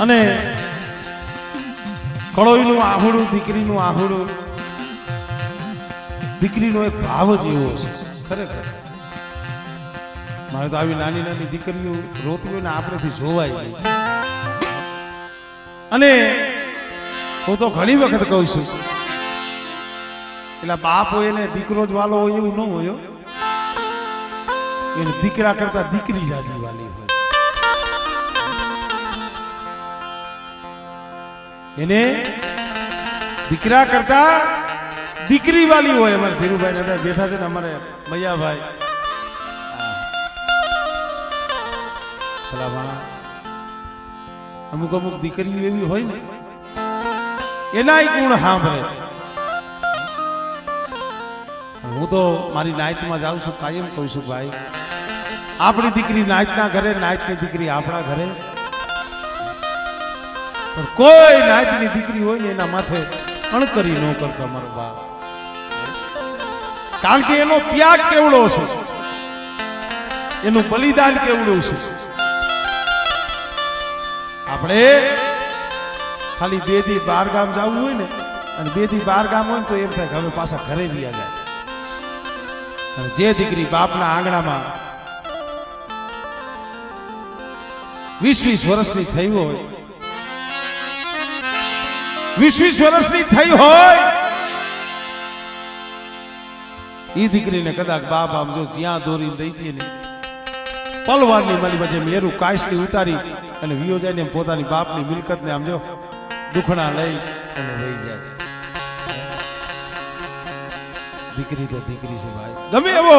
અને કળોઈનું આહુડું, દીકરીનું આહુડું, દીકરીનો એક ભાવ જ એવો છે ખરેખર. મારે તો આવી નાની નાની દીકરીઓ રોતી હોય ને આપણેથી જોવાય ગઈ. અને હું તો ઘણી વખત કહું છું, એટલે બાપ હોય ને દીકરો જ વાલો હોય એવું ન હોય. એને દીકરા કરતા દીકરી જાજી વાલી હોય. એને દીકરા કરતા દીકરી વાલી હોય. અમારે ધીરુભાઈ ને બેઠા છે ને, અમારે મૈયાભાઈ, અમુક અમુક દીકરીઓ એવી હોય ને એના ગુણ સાંભળે. હું તો મારી નાયતમાં જાઉં છું, કાયમ કહું છું, ભાઈ આપણી દીકરી નાયતના ઘરે, નાયતની દીકરી આપણા ઘરે. પણ કોઈ નાયતની દીકરી હોય ને એના માથે અણકરી ન કરતો મારો બાપ. કારણ કે એનો ત્યાગ કેવડો છે, એનું બલિદાન કેવડું છે. આપણે ખાલી 2 દી 12 ગામ જવું હોય ને, અને 2 દી 12 ગામ હોય ને તો એમ થાય કે હવે પાછા ઘરે વ્યા જાય. અને જે દીકરી બાપના આંગણામાં 20-20 વર્ષની થઈ હોય, 20-20 વર્ષની થઈ હોય, એ દીકરીને કદાચ બાપ આમ જો જ્યાં દોરી દઈ દે ને, પલવારની મારી વચ્ચે મેરું કાશની ઉતારી અને વિયો જાય ને પોતાની બાપની મિલકતને આમ જો દુખણા લઈ અને વહી જાય. દીકરી તો દીકરી છે ભાઈ. ગમે એવો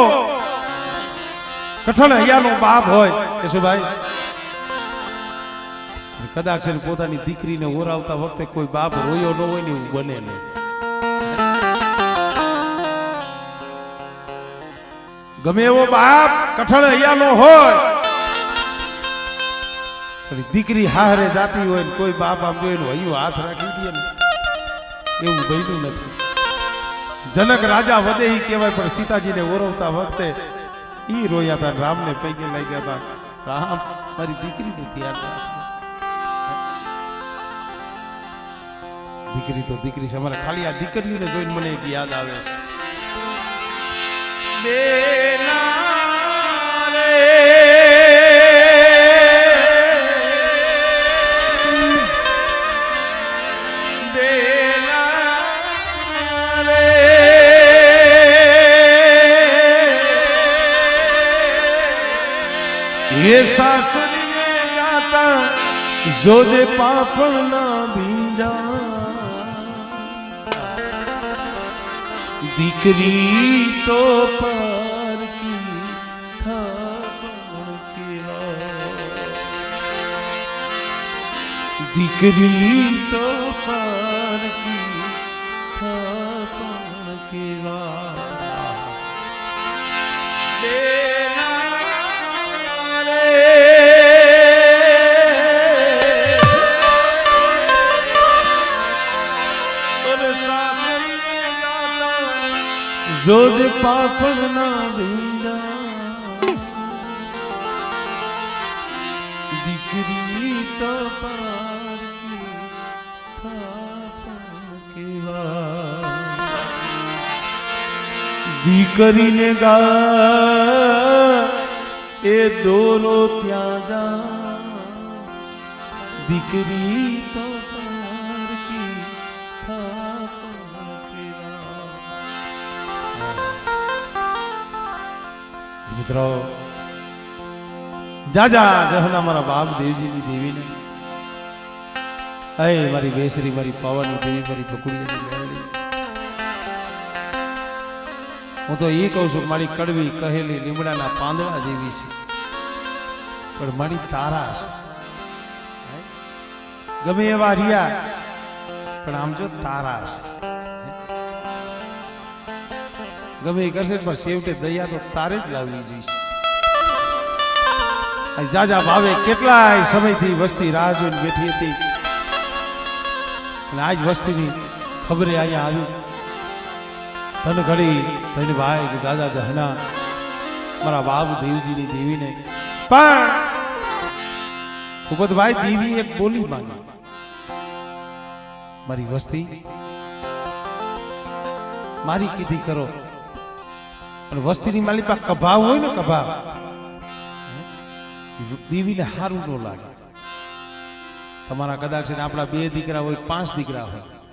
કઠણ હૈયાનો બાપ હોય કે શું ભાઈ, કદાચ છે પોતાની દીકરીને ઓરાવતા વખતે કોઈ બાપ રોયો ન હોય ને એવું બને નહીં. ગમે એવો બાપ કઠણ હૈયાનો હોય, દીકરી હારે જાતી હોય ને કોઈ બાપ આમ જોઈને હૈયું હાથ રાખી દે ને એવું બન્યું નથી. જનક રાજા વધે ઈ કહેવાય, પણ સીતાજીને ઓરવતા વખતે ઈ રોયા હતા, રામને પૈકે લાગ્યા હતા, રામ મારી દીકરીને ધ્યાન રાખ. દીકરી તો દીકરી છે. અમારે ખાલી આ દીકરીઓને જોઈને મને એક યાદ આવે છે. ये सासरी जाता जोजे पापड़ ना भींजा, दीकरी तो पर की थापण केवा, दीकरी तो पर की थापण केवा. जोज पापड़ ना भींजा, दीकरी तो पार की थापण केवा. दीकरी ने गा ए दोरो त्या જા, દીકરી તો પાર કી થાપણ કેવા. મિત્રો જાજા જહના મારા બાપ દેવજીની દેવીને, અય મારી બેસરી, મારી પાવાની દેવી, મારી પકુડીની લેવડી. હું તો એ કહું છું, મારી કડવી કહેલી લીમડાના પાંદડા જેવી છે, પણ મારી તારા છે. ગમે એવા રિયા પણ આમ જો તારા છે. ગમે એ કરશે પણ છેવટે દયા તો તારે જ લાવવી જોઈએ. જાજા ભાવે કેટલાય સમયથી વસ્તી રાહ જોઈને બેઠી હતી, અને આજ વસ્તીની ખબરે અહીંયા આવી. ધન ઘડી ધન ભાઈ કે દાદા જહના મારા બાપ દેવજીની દેવીને. પણ ભૂપતભાઈ દેવી એક બોલી માની મારી વસ્તી મારી કીધી કરો અને વસ્તીની માલી પાસે કભાવ હોય ને કભાવ દેવીને સારું ન લાગે તમારા કદાચ આપણા 2 દીકરા હોય 5 દીકરા હોય